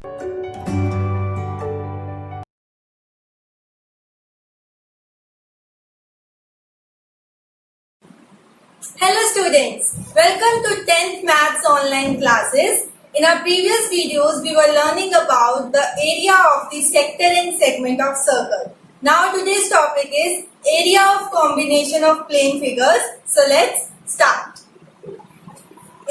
Hello students, welcome to 10th Maths online classes. In our previous videos, we were learning about the area of the sector and segment of circle. Now today's topic is area of combination of plane figures. So let's start.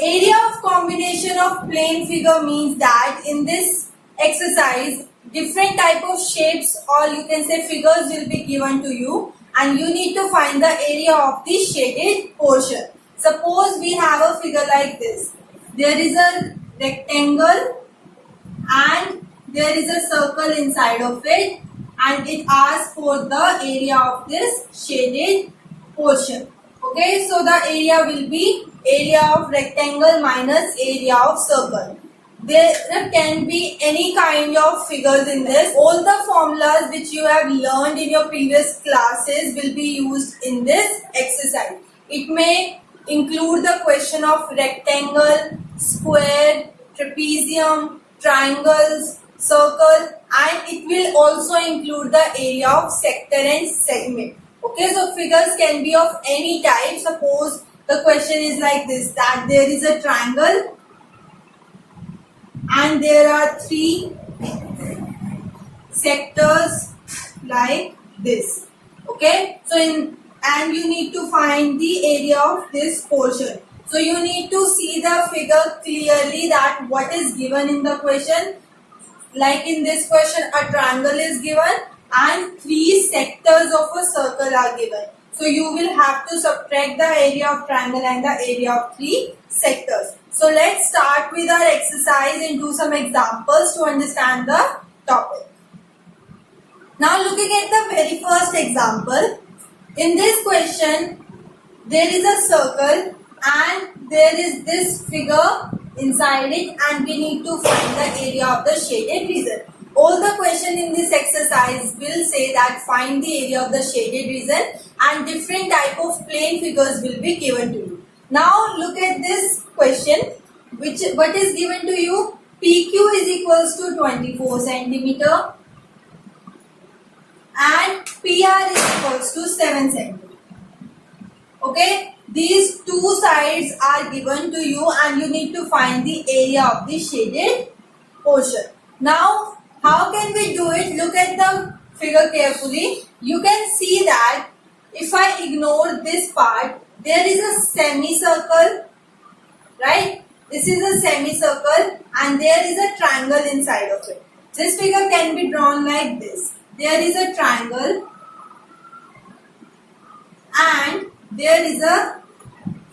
Area of combination of plane figure means that in this exercise, different type of shapes or you can say figures will be given to you and you need to find the area of the shaded portion. Suppose we have a figure like this. There is a rectangle and there is a circle inside of it and it asks for the area of this shaded portion. Okay, so the area will be area of rectangle minus area of circle. There can be any kind of figures in this. All the formulas which you have learned in your previous classes will be used in this exercise. It may include the question of rectangle, square, trapezium, triangles, circle, and it will also include the area of sector and segment. Okay, so figures can be of any type. Suppose the question is like this, that there is a triangle and there are three sectors like this. Okay, so and you need to find the area of this portion. So you need to see the figure clearly that what is given in the question. Like in this question, a triangle is given and three sectors of a circle are given. So you will have to subtract the area of triangle and the area of three sectors. So let's start with our exercise and do some examples to understand the topic. Now looking at the very first example, in this question, there is a circle and there is this figure inside it and we need to find the area of the shaded region. All the question in this exercise will say that find the area of the shaded region and different type of plane figures will be given to you. Now look at this question, what is given to you? PQ is equals to 24 centimeter and PR is equals to 7 centimeter. Okay, these two sides are given to you and you need to find the area of the shaded portion. Now, how can we do it? Look at the figure carefully. You can see that if I ignore this part, there is a semicircle, right? This is a semicircle and there is a triangle inside of it. This figure can be drawn like this. There is a triangle and there is a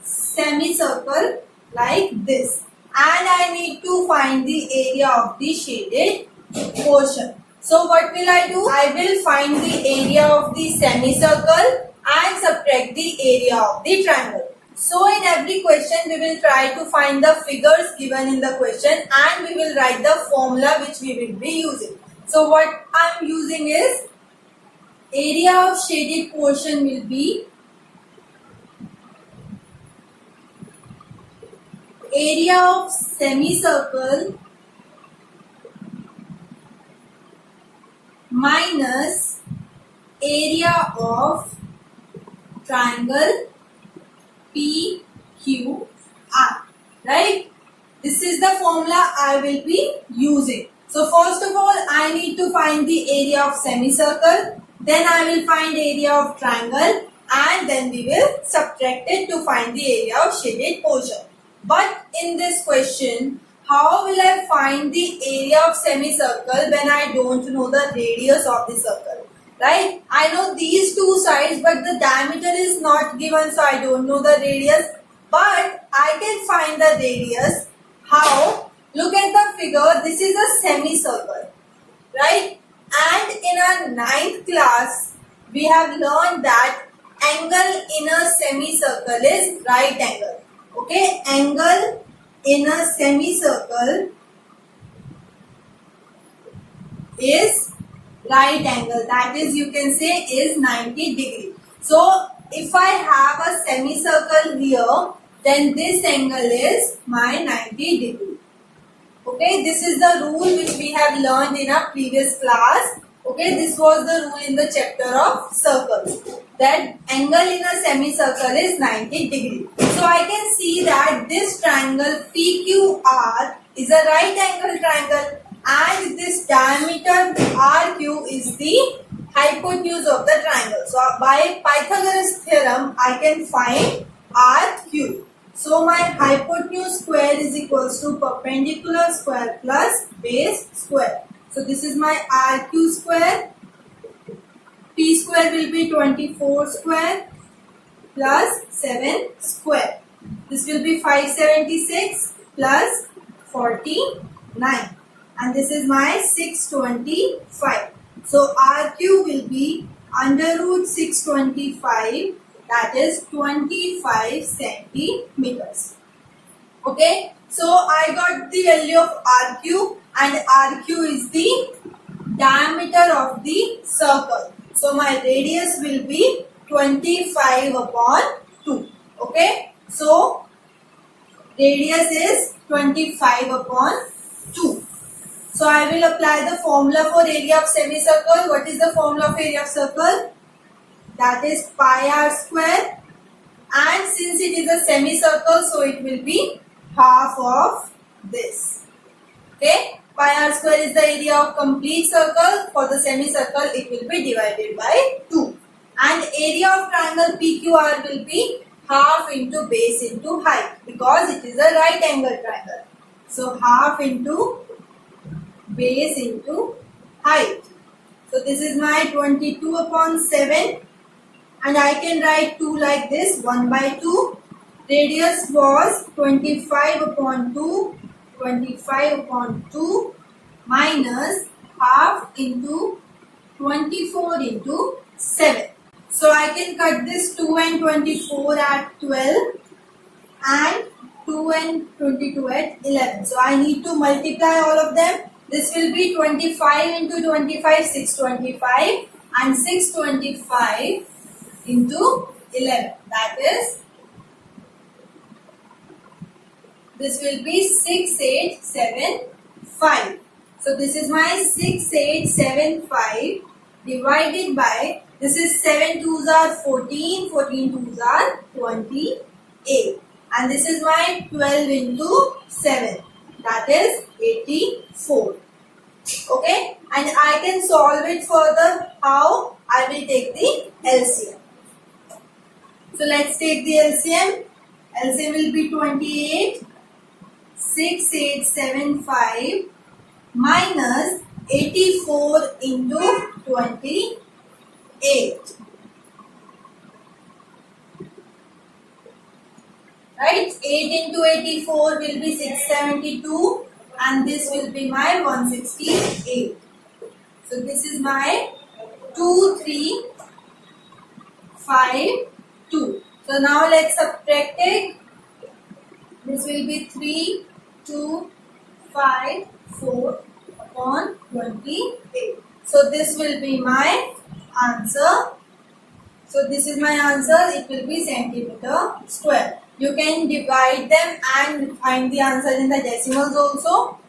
semicircle like this. And I need to find the area of the shaded portion. So what will I do? I will find the area of the semicircle and subtract the area of the triangle. So in every question we will try to find the figures given in the question and we will write the formula which we will be using. So what I am using is area of shaded portion will be area of semicircle minus area of triangle PQR, right? This is the formula I will be using. So first of all, I need to find the area of semicircle, then I will find area of triangle and then we will subtract it to find the area of shaded portion. But in this question, how will I find the area of semicircle when I don't know the radius of the circle? Right? I know these two sides but the diameter is not given, so I don't know the radius. But I can find the radius. How? Look at the figure. This is a semicircle. Right? And in our 9th class, we have learned that angle in a semicircle is right angle. Okay? Angle in a semicircle is right angle, that is you can say is 90 degree. So if I have a semicircle here, then this angle is my 90 degree. Okay, this is the rule which we have learned in our previous class. Okay, this was the rule in the chapter of circles, that angle in a semicircle is 90 degree. So I can see that this triangle PQR is a right angle triangle and this diameter RQ is the hypotenuse of the triangle. So by Pythagoras theorem I can find RQ. So my hypotenuse square is equals to perpendicular square plus base square. So this is my RQ square. P square will be 24 square plus 7 square. This will be 576 plus 49. And this is my 625. So RQ will be under root 625, that is 25 centimeters. Okay, so I got the value of RQ and RQ is the diameter of the circle. So my radius will be 25 upon 2. Okay, so radius is 25 upon 2. So I will apply the formula for area of semicircle. What is the formula of area of circle? That is pi r square, and since it is a semicircle, so it will be half of this. Okay, pi r square is the area of complete circle. For the semicircle, it will be divided by 2. And area of triangle PQR will be half into base into height, because it is a right angle triangle. So half into base into height. So this is my 22 upon 7. And I can write 2 like this, 1 by 2. Radius was 25 upon 2, 25 upon 2 minus half into 24 into 7. So I can cut this 2 and 24 at 12 and 2 and 22 at 11. So I need to multiply all of them. This will be 25 into 25, 625, and 625 into 11. That is, this will be 6875. So this is my 6875 divided by, this is 7 2s are 14, 14 2s are 28. And this is my 12 into 7. That is 84. Okay, and I can solve it further. How? I will take the LCM. So let's take the LCM. LCM will be 28, 6875 minus 84 into 28. Right? 8 into 84 will be 672 and this will be my 168. So this is my 2352. So now let's subtract it. This will be 3254 upon 28. So this will be my answer. So this is my answer. It will be centimeter square. You can divide them and find the answer in the decimals also,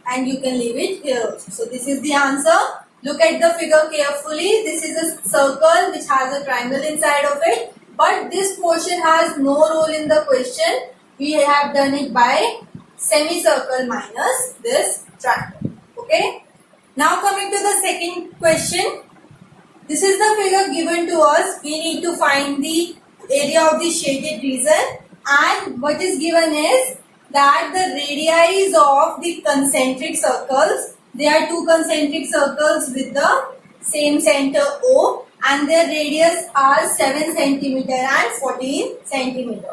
and you can leave it here also. So this is the answer. Look at the figure carefully. This is a circle which has a triangle inside of it, but this portion has no role in the question. We have done it by semicircle minus this triangle. Okay. Now coming to the second question. This is the figure given to us. We need to find the area of the shaded region, and what is given is that the radii of the concentric circles, there are two concentric circles with the same center O, and their radius are 7 cm and 14 cm.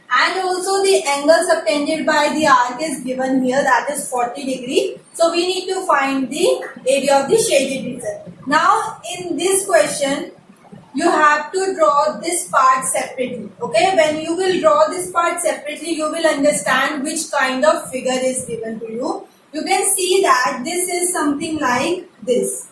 And also the angle subtended by the arc is given here, that is 40 degree. So we need to find the area of the shaded region. Now in this question, you have to draw this part separately. Okay, when you will draw this part separately, you will understand which kind of figure is given to you. You can see that this is something like this.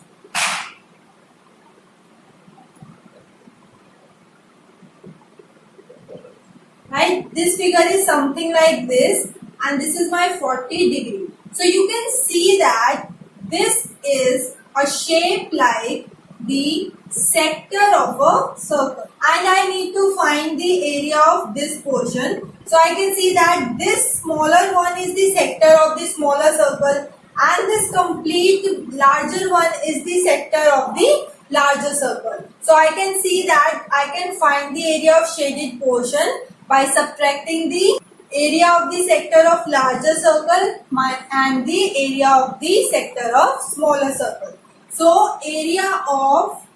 Right, this figure is something like this, and this is my 40 degree. So you can see that this is a shape like the sector of a circle, and I need to find the area of this portion. So I can see that this smaller one is the sector of the smaller circle, and this complete larger one is the sector of the larger circle. So I can see that I can find the area of shaded portion by subtracting the area of the sector of larger circle and the area of the sector of smaller circle. So area of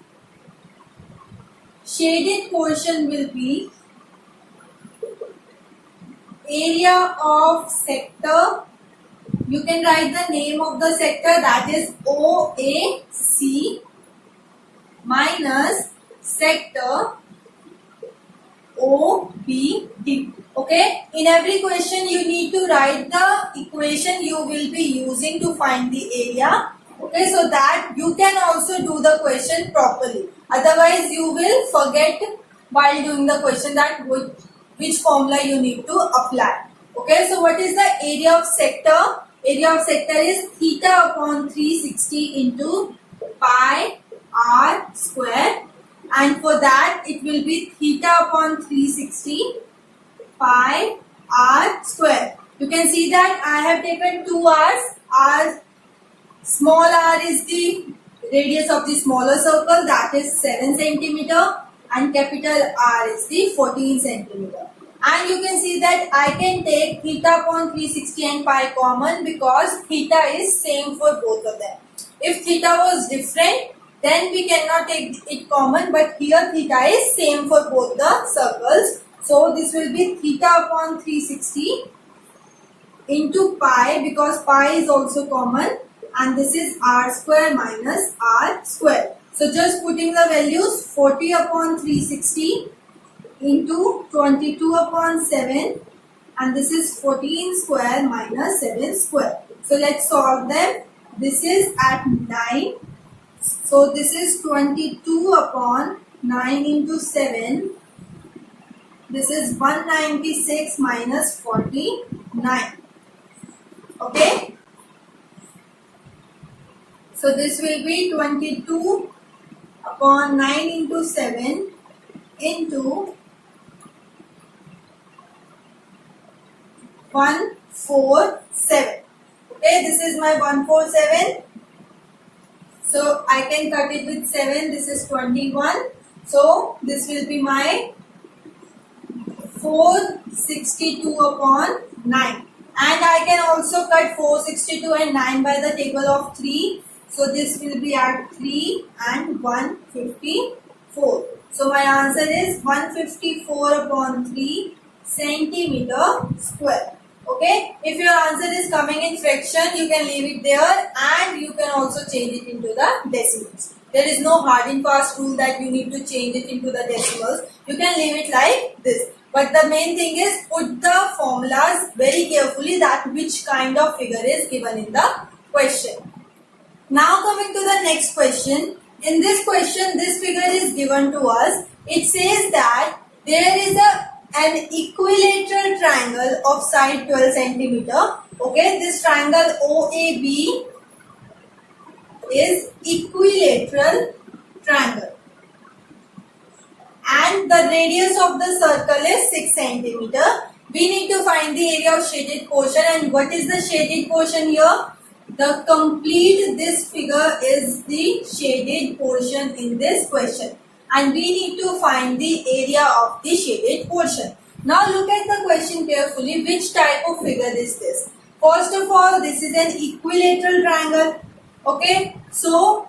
shaded portion will be area of sector. You can write the name of the sector, that is OAC, minus sector OBD. Okay, in every question you need to write the equation you will be using to find the area. Okay, so that you can also do the question properly. Otherwise, you will forget while doing the question that which formula you need to apply. Okay, so what is the area of sector? Area of sector is theta upon 360 into pi r square, and for that it will be theta upon 360 pi r square. You can see that I have taken two r's. R, small r is the radius of the smaller circle, that is 7 centimeter, and capital R is the 14 centimeter. And you can see that I can take theta upon 360 and pi common because theta is same for both of them. If theta was different, then we cannot take it common, but here theta is same for both the circles. So this will be theta upon 360 into pi, because pi is also common, and this is r square minus r square. So just putting the values, 40 upon 360 into 22 upon 7, and this is 14 square minus 7 square. So let's solve them. This is at 9. So this is 22 upon 9 into 7. This is 196 minus 49. Okay. So this will be 22 upon 9 into 7 into 147. Okay, this is my 147. So I can cut it with 7. This is 21. So this will be my 462 upon 9. And I can also cut 462 and 9 by the table of 3. So this will be at 3 and 154. So my answer is 154 upon 3 centimeter square. Okay, if your answer is coming in fraction, you can leave it there, and you can also change it into the decimals. There is no hard and fast rule that you need to change it into the decimals. You can leave it like this. But the main thing is put the formulas very carefully, that which kind of figure is given in the question. Now coming to the next question. In this question, this figure is given to us. It says that there is an equilateral triangle of side 12 centimeter. Okay, this triangle OAB is equilateral triangle, and the radius of the circle is 6 centimeter. We need to find the area of shaded portion. And what is the shaded portion here? The complete this figure is the shaded portion in this question, and we need to find the area of the shaded portion. Now look at the question carefully. Which type of figure is this? First of all, this is an equilateral triangle. Okay, so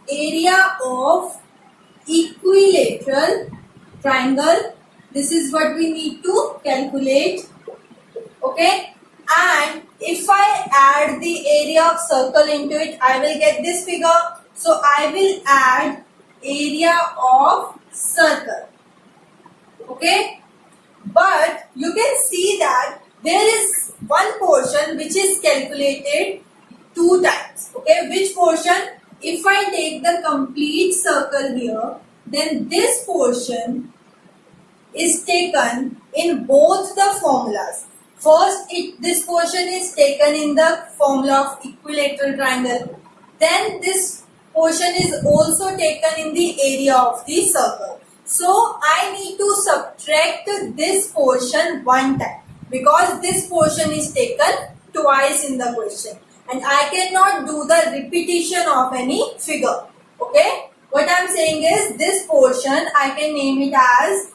area of equilateral triangle, this is what we need to calculate. Okay, and if I add the area of circle into it, I will get this figure. So I will add area of circle. Okay, but you can see that there is one portion which is calculated 2 times. Okay, which portion? If I take the complete circle here, then this portion is taken in both the formulas. First, this portion is taken in the formula of equilateral triangle. Then this portion is also taken in the area of the circle. So I need to subtract this portion one time because this portion is taken twice in the question, and I cannot do the repetition of any figure. Okay, what I am saying is this portion I can name it as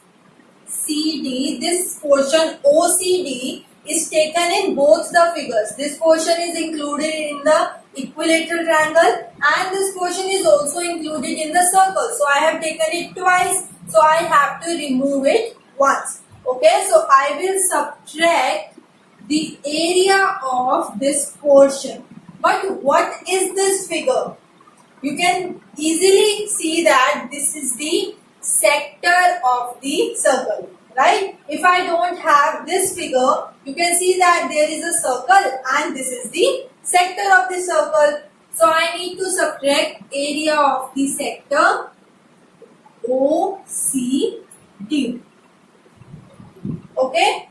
CD. This portion OCD is taken in both the figures. This portion is included in the equilateral triangle and this portion is also included in the circle. So I have taken it twice. So I have to remove it once. Okay, so I will subtract the area of this portion. But what is this figure? You can easily see that this is the sector of the circle, right? If I don't have this figure, you can see that there is a circle and this is the sector of the circle. So I need to subtract area of the sector OCD. Okay?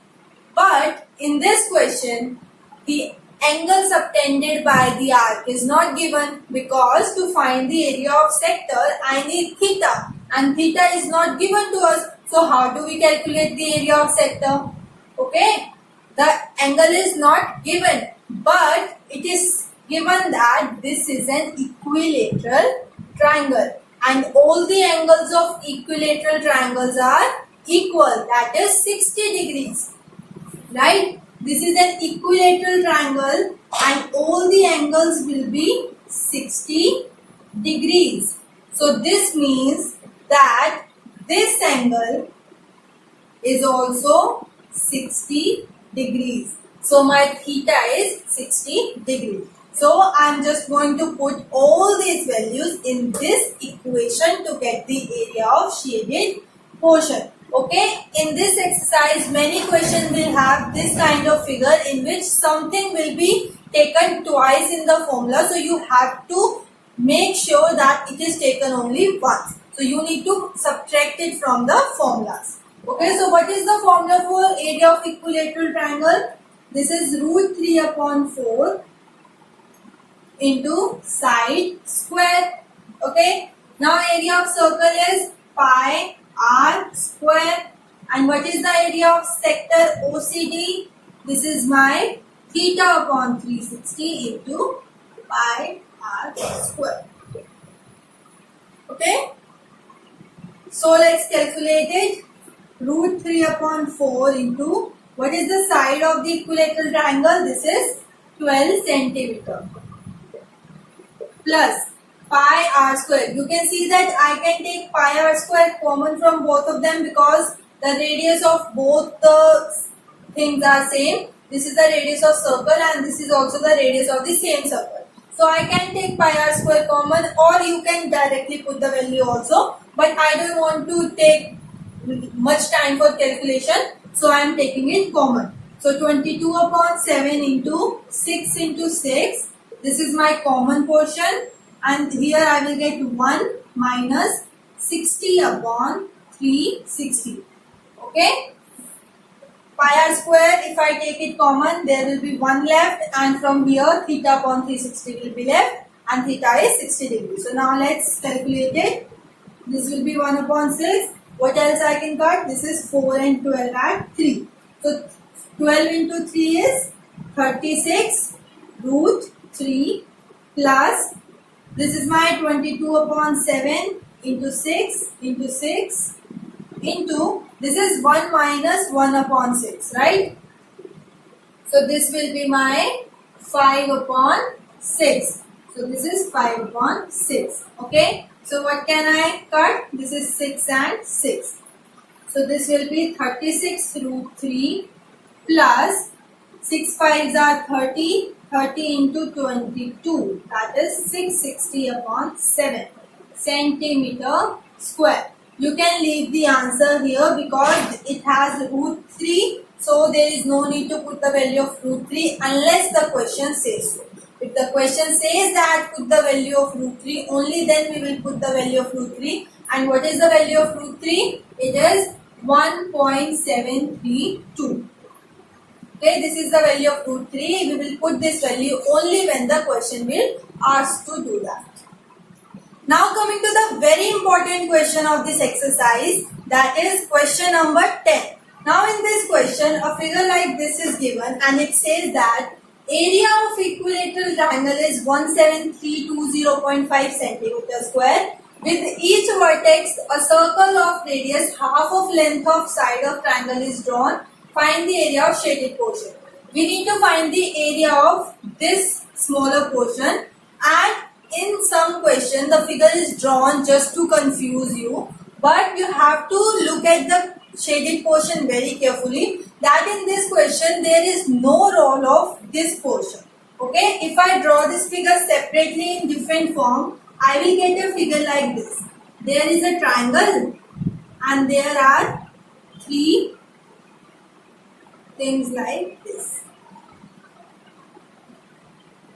But in this question, the angle subtended by the arc is not given because to find the area of sector, I need theta and theta is not given to us. So how do we calculate the area of sector? Okay, the angle is not given, but it is given that this is an equilateral triangle and all the angles of equilateral triangles are equal, that is 60 degrees, right? This is an equilateral triangle and all the angles will be 60 degrees. So this means that this angle is also 60 degrees. So my theta is 60 degrees. So I am just going to put all these values in this equation to get the area of shaded portion. Okay, in this exercise many questions will have this kind of figure in which something will be taken twice in the formula. So you have to make sure that it is taken only once. So you need to subtract it from the formulas. Okay, so what is the formula for area of equilateral triangle? This is root 3 upon 4 into side square. Okay, now area of circle is pi r square, and what is the area of sector OCD? This is my theta upon 360 into pi r square. Okay, so let's calculate it. Root 3 upon 4 into what is the side of the equilateral triangle? This is 12 centimeter plus pi r square. You can see that I can take pi r square common from both of them because the radius of both the things are same. This is the radius of circle and this is also the radius of the same circle. So I can take pi r square common, or you can directly put the value also. But I don't want to take much time for calculation. So I am taking it common. So 22 upon 7 into 6 into 6. This is my common portion. And here I will get 1 minus 60 upon 360. Okay. Pi r square, if I take it common, there will be 1 left. And from here, theta upon 360 will be left. And theta is 60 degrees. So now let's calculate it. This will be 1 upon 6. What else I can cut? This is 4 and 12 at 3. So 12 into 3 is 36 root 3 plus, this is my 22 upon 7 into 6 into 6 into, this is 1 minus 1 upon 6, right? So this will be my 5 upon 6. So this is 5 upon 6. Okay. So what can I cut? This is 6 and 6. So this will be 36 root 3 plus 6 5s are 30. 30 into 22. That is 660 upon 7 centimeter square. You can leave the answer here because it has root 3. So there is no need to put the value of root 3 unless the question says so. If the question says that put the value of root 3, only then we will put the value of root 3. And what is the value of root 3? It is 1.732. Okay, this is the value of root 3. We will put this value only when the question will ask to do that. Now coming to the very important question of this exercise, that is question number 10. Now in this question, a figure like this is given and it says that area of equilateral triangle is 17320.5 centimeter square. With each vertex, a circle of radius half of length of side of triangle is drawn. Find the area of shaded portion. We need to find the area of this smaller portion, and in some question the figure is drawn just to confuse you, but you have to look at the shaded portion very carefully, that in this question there is no role of this portion. Okay, if I draw this figure separately in different form, I will get a figure like this. There is a triangle and there are three things like this.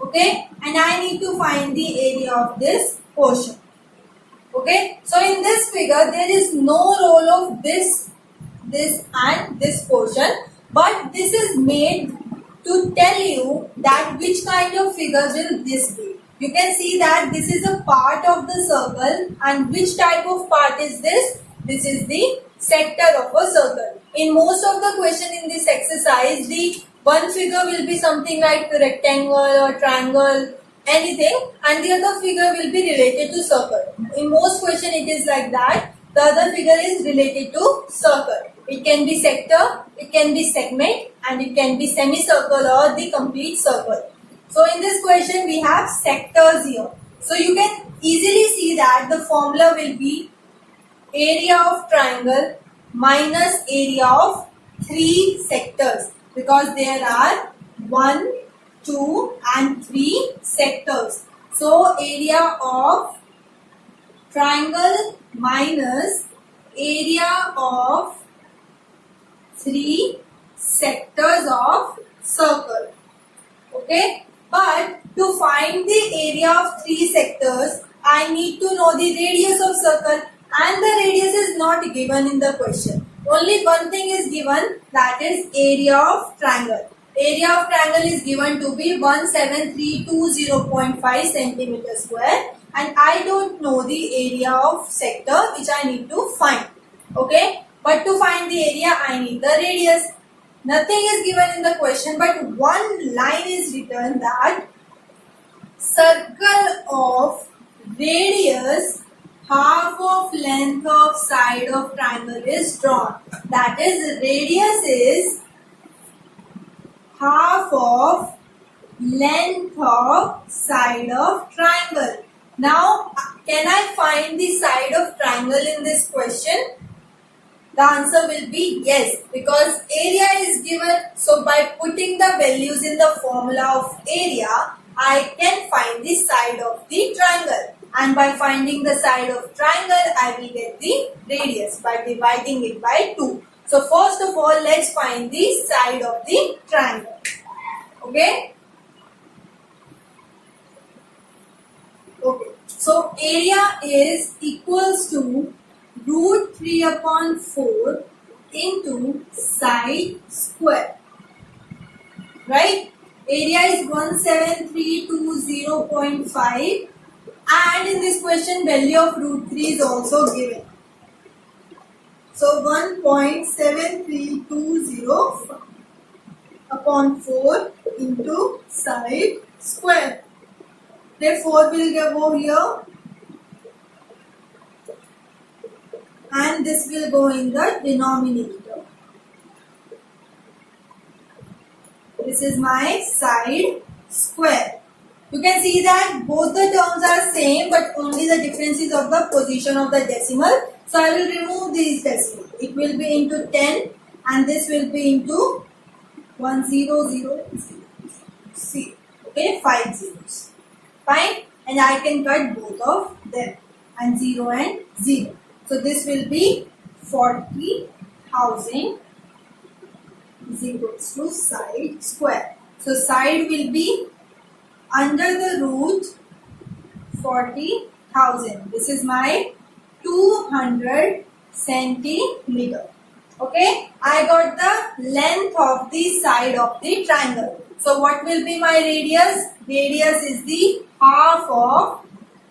Okay, and I need to find the area of this portion. Okay, so in this figure there is no role of this and this portion, but this is made to tell you that which kind of figure will this be. You can see that this is a part of the circle, and which type of part is this? This is the sector of a circle. In most of the question in this exercise, the one figure will be something like the rectangle or triangle, anything, and the other figure will be related to circle. In most question it is like that. The other figure is related to circle. It can be sector, it can be segment, and it can be semicircle or the complete circle. So in this question we have sectors here. So you can easily see that the formula will be area of triangle minus area of three sectors, because there are 1, 2 and 3 sectors. So area of triangle minus area of 3 sectors of circle. Okay, but to find the area of 3 sectors, I need to know the radius of circle, and the radius is not given in the question. Only one thing is given, that is area of triangle. Area of triangle is given to be 17320.5 centimeter square, and I don't know the area of sector which I need to find. Okay, but to find the area I need the radius. Nothing is given in the question, but one line is written that circle of radius half of length of side of triangle is drawn. That is, radius is half of length of side of triangle. Now, can I find the side of triangle in this question? The answer will be yes, because area is given. So by putting the values in the formula of area, I can find the side of the triangle. And by finding the side of triangle, I will get the radius by dividing it by 2. So first of all, let's find the side of the triangle. Okay. Okay. So area is equals to root 3 upon 4 into side square. Right? Area is 17320.5, and in this question value of root 3 is also given. So 1.7320 upon 4 into side square. Therefore, will go here, and this will go in the denominator. This is my side square. You can see that both the terms are same, but only the difference is of the position of the decimal. So I will remove these decimals. It will be into 10, and this will be into 1000. See, okay, 5 zeros. Fine, and I can cut both of them, and 0 and 0. So this will be 40,000 is equals to side square. So side will be under the root 40,000. This is my 200 centimeter. Okay, I got the length of the side of the triangle. So what will be my radius? Radius is the half of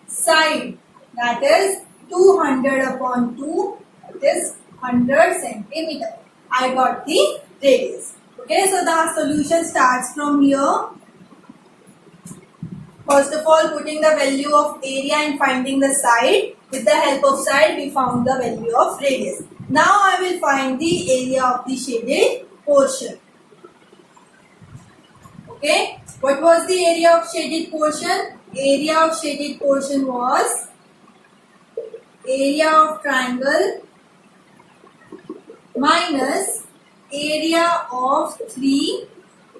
side, that is 200 upon 2, that is 100 centimeter. I got the radius. Okay, so the solution starts from here. First of all, putting the value of area and finding the side. With the help of side, we found the value of radius. Now I will find the area of the shaded portion. Okay, what was the area of shaded portion? Area of shaded portion was area of triangle minus area of three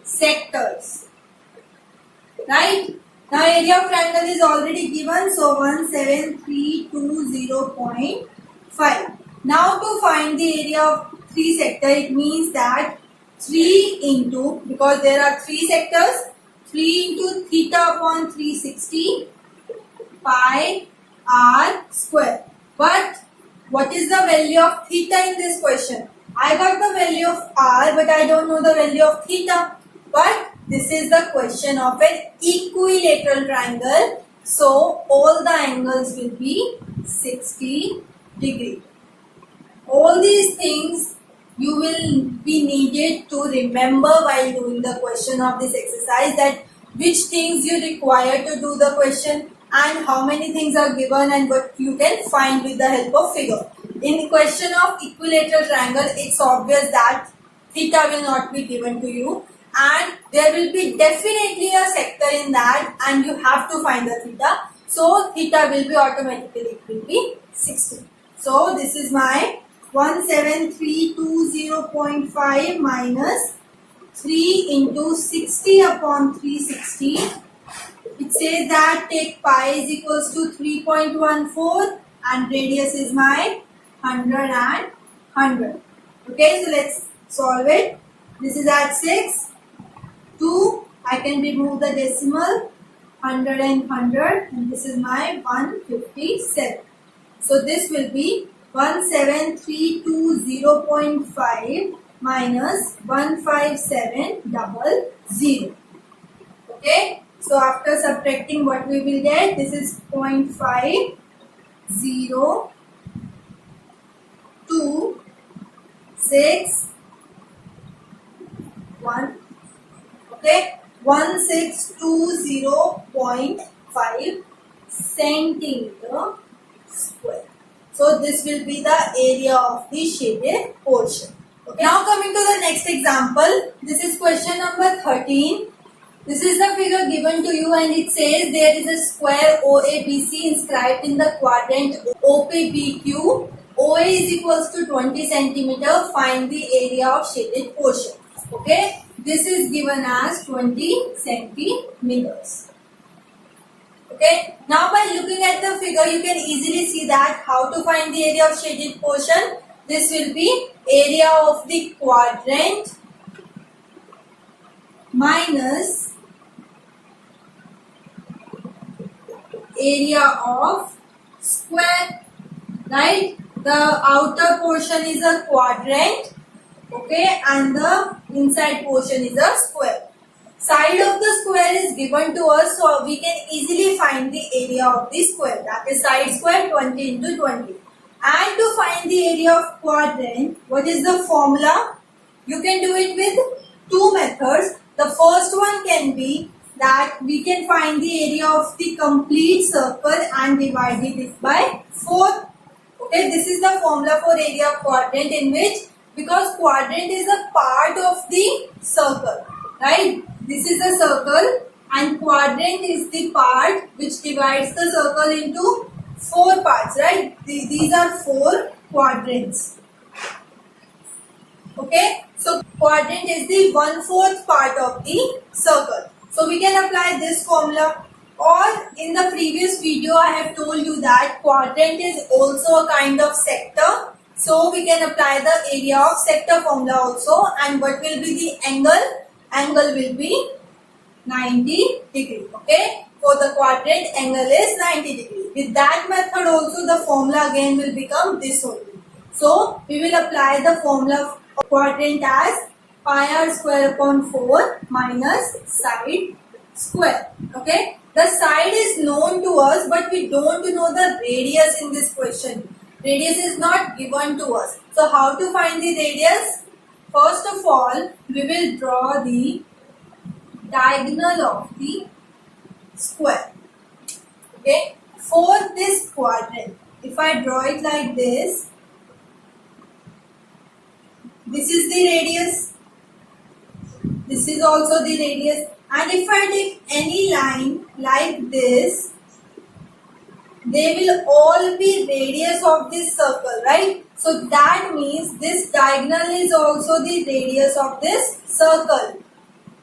sectors. Right? Now area of triangle is already given, so 17320.5. Now to find the area of three sector, it means that 3 into, because there are three sectors, 3 into theta upon 360 pi r square. But what is the value of theta in this question? I got the value of r, but I don't know the value of theta. But this is the question of an equilateral triangle. So all the angles will be 60 degree. All these things you will be needed to remember while doing the question of this exercise, that which things you require to do the question and how many things are given and what you can find with the help of figure. In question of equilateral triangle, it's obvious that theta will not be given to you, and there will be definitely a sector in that and you have to find the theta. So theta will be automatically, it will be 60. So this is my 17320.5 minus 3 into 60 upon 360. It says that take pi is equals to 3.14 and radius is my 100 and 100. Okay, so let's solve it. This is at 6. 2, I can remove the decimal, 100 and 100, and this is my 157. So this will be 17320.5 minus 15700. Okay, so after subtracting, what we will get? This is 0.5021. Okay, 1620.5 centimeter square. So this will be the area of the shaded portion. Okay. Now coming to the next example. This is question number 13. This is the figure given to you and it says there is a square OABC inscribed in the quadrant OPBQ. OA is equals to 20 centimeter. Find the area of shaded portion. Okay. This is given as 20 centimeters. Okay. Now by looking at the figure, you can easily see that how to find the area of shaded portion. This will be area of the quadrant minus area of square. Right? The outer portion is a quadrant. Okay, and the inside portion is a square. Side of the square is given to us, so we can easily find the area of the square. That is side square 20 into 20. And to find the area of quadrant, what is the formula? You can do it with two methods. The first one can be that we can find the area of the complete circle and divide it by 4. Okay, this is the formula for area of quadrant, in which, because quadrant is a part of the circle, right? This is a circle and quadrant is the part which divides the circle into 4 parts, right? These are 4 quadrants. Okay, so quadrant is the 1/4 part of the circle. So we can apply this formula. Or in the previous video I have told you that quadrant is also a kind of sector. So we can apply the area of sector formula also. And what will be the angle? Angle will be 90 degree. Okay. For the quadrant, angle is 90 degree. With that method also the formula again will become this only. So we will apply the formula of quadrant as pi r square upon 4 minus side square. Okay. The side is known to us, but we don't know the radius in this question. Radius is not given to us. So how to find the radius? First of all, we will draw the diagonal of the square. Okay. For this quadrant, if I draw it like this is the radius. This is also the radius. And if I take any line like this, they will all be radius of this circle, right? So that means this diagonal is also the radius of this circle.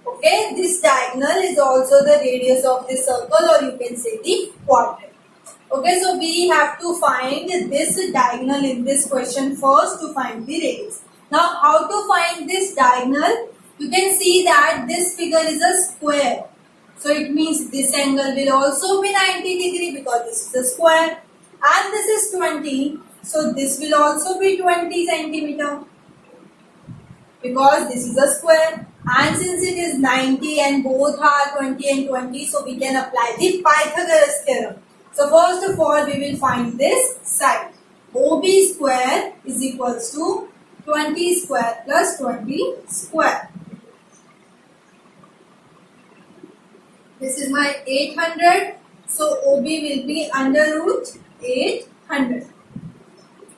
Okay, this diagonal is also the radius of this circle, or you can say the quadrant. Okay, so we have to find this diagonal in this question first to find the radius. Now, how to find this diagonal? You can see that this figure is a square. So it means this angle will also be 90 degree because this is a square. And this is 20. So this will also be 20 centimeter because this is a square. And since it is 90 and both are 20 and 20, so we can apply the Pythagoras theorem. So first of all, we will find this side. OB square is equals to 20 square plus 20 square. This is my 800. So OB will be under root 800.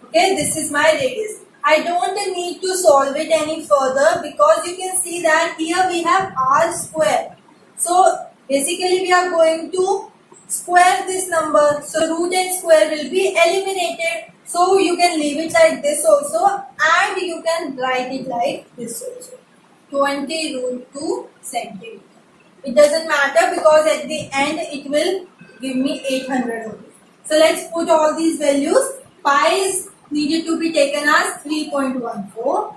Okay, this is my radius. I don't need to solve it any further because you can see that here we have r square. So basically we are going to square this number. So root and square will be eliminated. So you can leave it like this also, and you can write it like this also. 20 root 2 centimeter. It doesn't matter because at the end it will give me 800 only. So let's put all these values. Pi is needed to be taken as 3.14.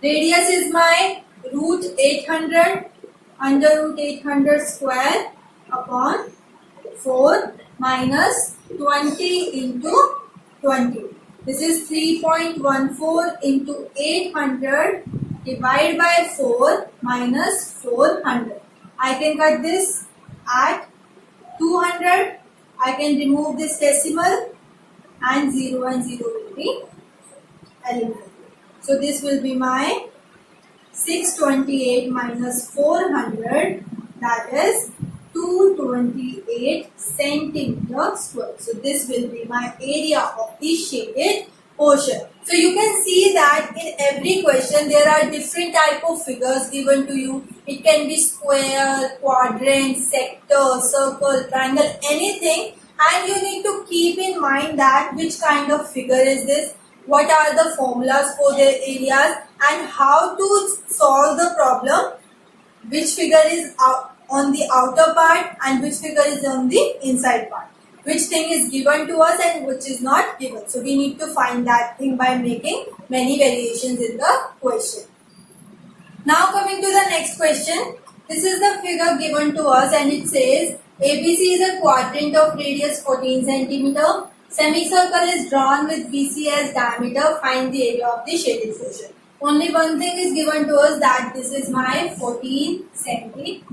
Radius is my root 800 under root 800 square upon 4 minus 20 into 20. This is 3.14 into 800 divided by 4 minus 400. I can cut this at 200. I can remove this decimal and 0 and 0 will be eliminated. So this will be my 628 minus 400, that is 228 centimeter square. So this will be my area of the shaded portion. So you can see that in every question there are different type of figures given to you. It can be square, quadrant, sector, circle, triangle, anything. And you need to keep in mind that which kind of figure is this, what are the formulas for their areas, and how to solve the problem, which figure is on the outer part and which figure is on the inside part, which thing is given to us and which is not given. So we need to find that thing by making many variations in the question. Now coming to the next question. This is the figure given to us and it says ABC is a quadrant of radius 14 centimeter. Semicircle is drawn with BC as diameter. Find the area of the shaded portion. Only one thing is given to us, that this is my 14 centimeter.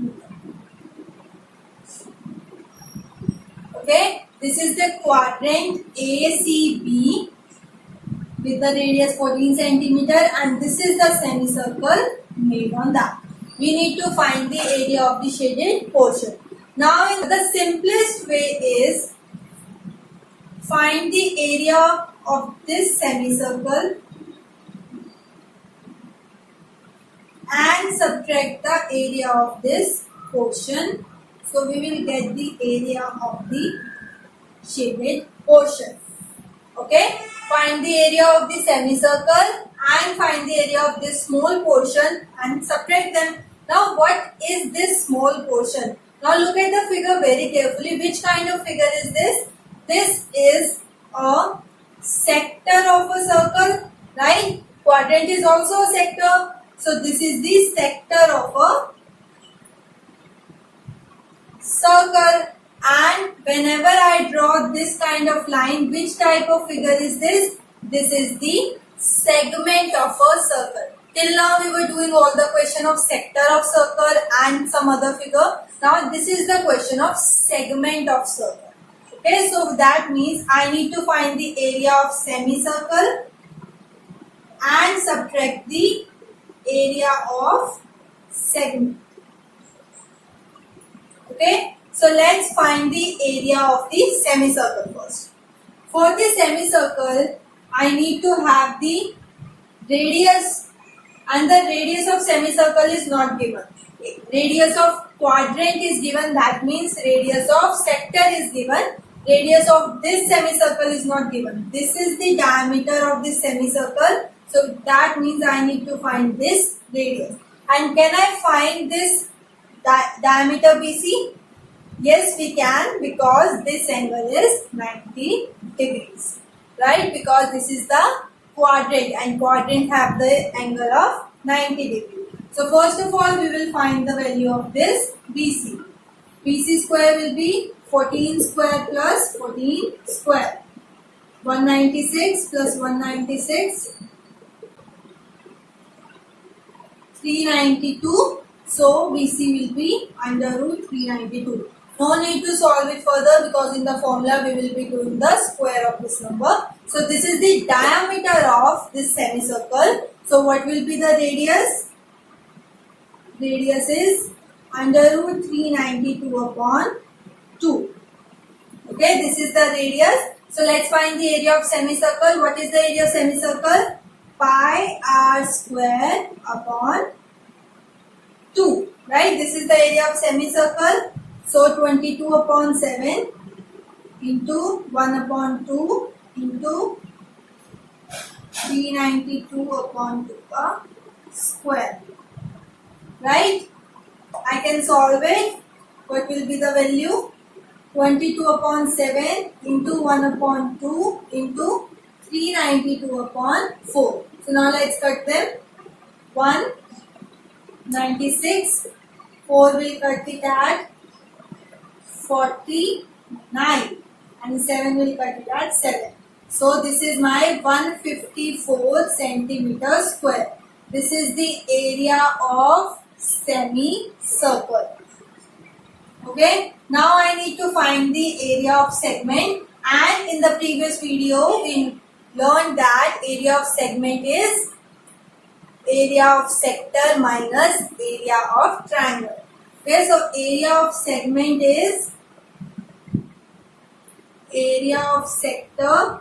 Okay, this is the quadrant ACB with the radius 14 centimeter and this is the semicircle made on that. We need to find the area of the shaded portion. Now the simplest way is find the area of this semicircle and subtract the area of this portion. So we will get the area of the shaded portion. Okay, find the area of the semicircle and find the area of this small portion and subtract them. Now what is this small portion? Now look at the figure very carefully. Which kind of figure is this? This is a sector of a circle, right? Quadrant is also a sector. So this is the sector of a circle, and whenever I draw this kind of line, which type of figure is this? This is the segment of a circle. Till now we were doing all the question of sector of circle and some other figure. Now this is the question of segment of circle. Okay, so that means I need to find the area of semicircle and subtract the area of segment. Okay, so let's find the area of the semicircle first. For the semicircle, I need to have the radius, and the radius of semicircle is not given. Radius of quadrant is given, that means radius of sector is given. Radius of this semicircle is not given. This is the diameter of this semicircle. So that means I need to find this radius. And can I find this diameter BC? Yes, we can, because this angle is 90 degrees. Right? Because this is the quadrant, and quadrant have the angle of 90 degrees. So first of all, we will find the value of this BC. BC square will be 14 square plus 14 square. 196 plus 196, 392. So BC will be under root 392. No need to solve it further, because in the formula we will be doing the square of this number. So this is the diameter of this semicircle. So what will be the radius? Radius is under root 392 upon 2. Okay, this is the radius. So let's find the area of semicircle. What is the area of semicircle? Pi r square upon 2. Right, this is the area of semicircle. So 22 upon 7 into 1 upon 2 into 392 upon 2 square. Right? I can solve it. What will be the value? 22 upon 7 into 1 upon 2 into 392 upon 4. So now let's cut them. 1, 96, 4 will cut it at 49, and 7 will cut it at 7. So this is my 154 centimeter square. This is the area of semicircle. Okay, now I need to find the area of segment, and in the previous video we learned that area of segment is area of sector minus area of triangle. Okay, so area of segment is area of sector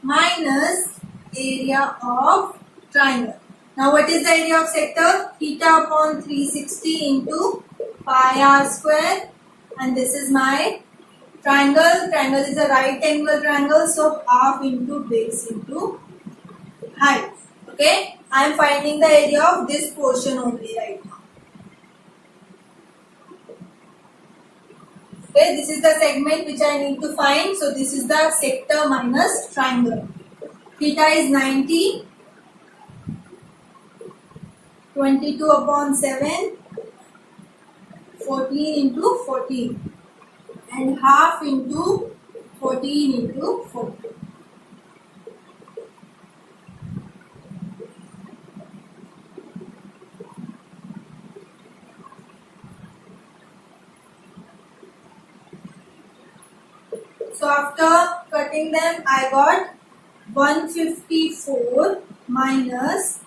minus area of triangle. Now what is the area of sector? Theta upon 360 into pi r square, and this is my triangle. Triangle is a right angle triangle, so half into base into height. Okay, I am finding the area of this portion only right now. Okay, this is the segment which I need to find. So this is the sector minus triangle. Theta is 90. 22 upon 7, 14 into 14, and half into 14 into 14. So after cutting them, I got 154 minus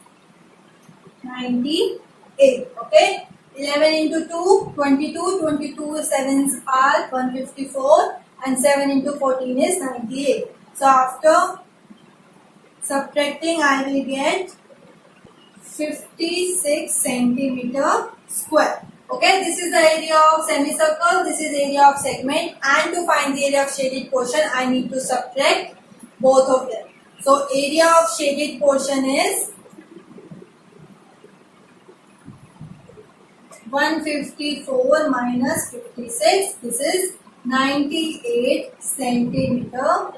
98. Okay, 11 into 2, 22. 22 7s are 154, and 7 into 14 is 98. So after subtracting, I will get 56 centimeter square. Okay, this is the area of semicircle, this is area of segment, and to find the area of shaded portion, I need to subtract both of them. So area of shaded portion is 154 minus 56. This is 98 centimeter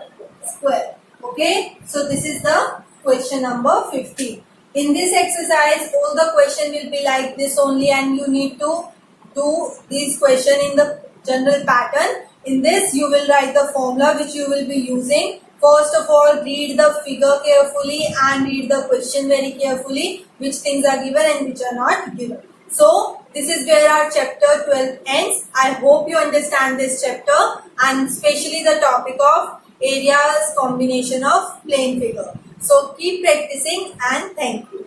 square. Okay, so this is the question number 15. In this exercise, all the question will be like this only, and you need to do this question in the general pattern. In this, you will write the formula which you will be using First of all, read the figure carefully and read the question very carefully, which things are given and which are not given. So, this is where our chapter 12 ends. I hope you understand this chapter and especially the topic of areas combination of plane figure. So, keep practicing and thank you.